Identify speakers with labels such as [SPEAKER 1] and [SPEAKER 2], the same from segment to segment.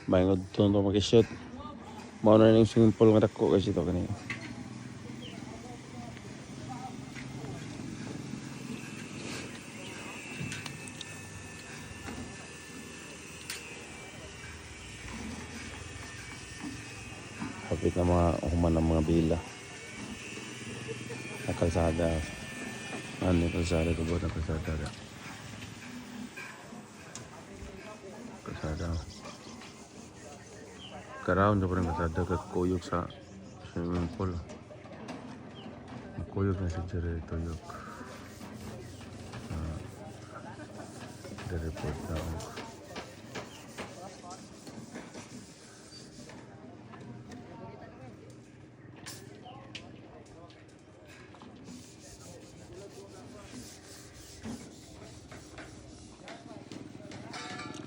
[SPEAKER 1] Bayangod to mag-shoot. Mauna na yung swimming pool nga dako kasi ito kanina. Kapit na mga human ng mga bila. Nakalsada. Ano yung kalsada ko ba? Nakalsada. Kalsada. Karoon na pa rin kalsada. Kakuyog sa swimming pool. Kuyog na si Jerry Tuyok. The-report na ako.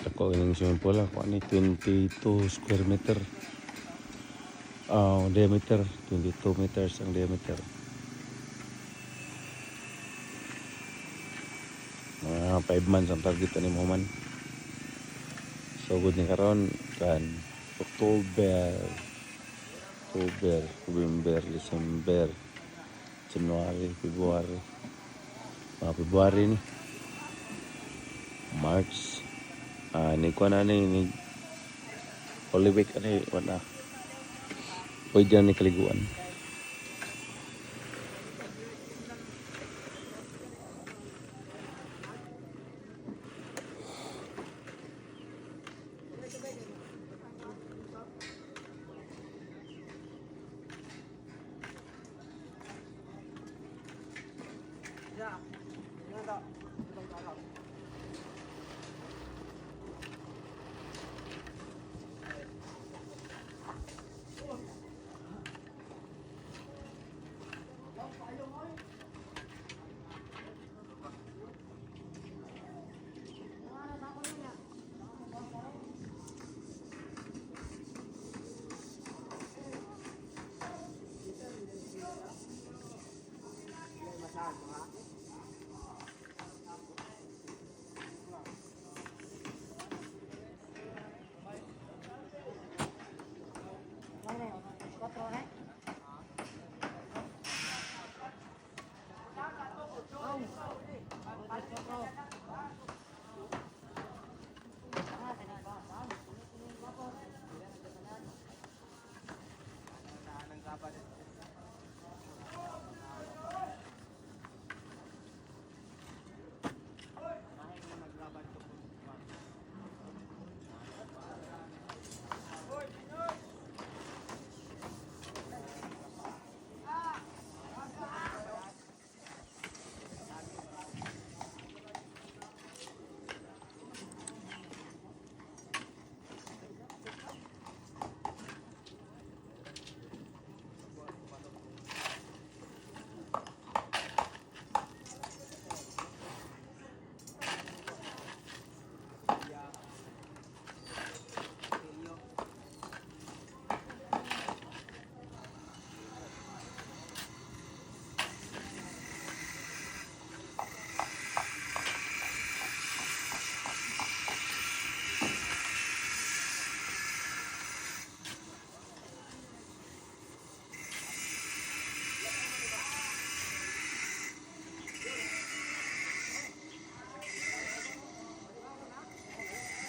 [SPEAKER 1] Ako yung swimming pool ako. Ano 22 square meter. Diameter. 22 meters ang diameter. 5 months ang target ni mo man. So good ni karon kan October, November, December, January, February. February ni. March. Ni ko na ni Holy Week ani wala. Pwede ni kaliguan.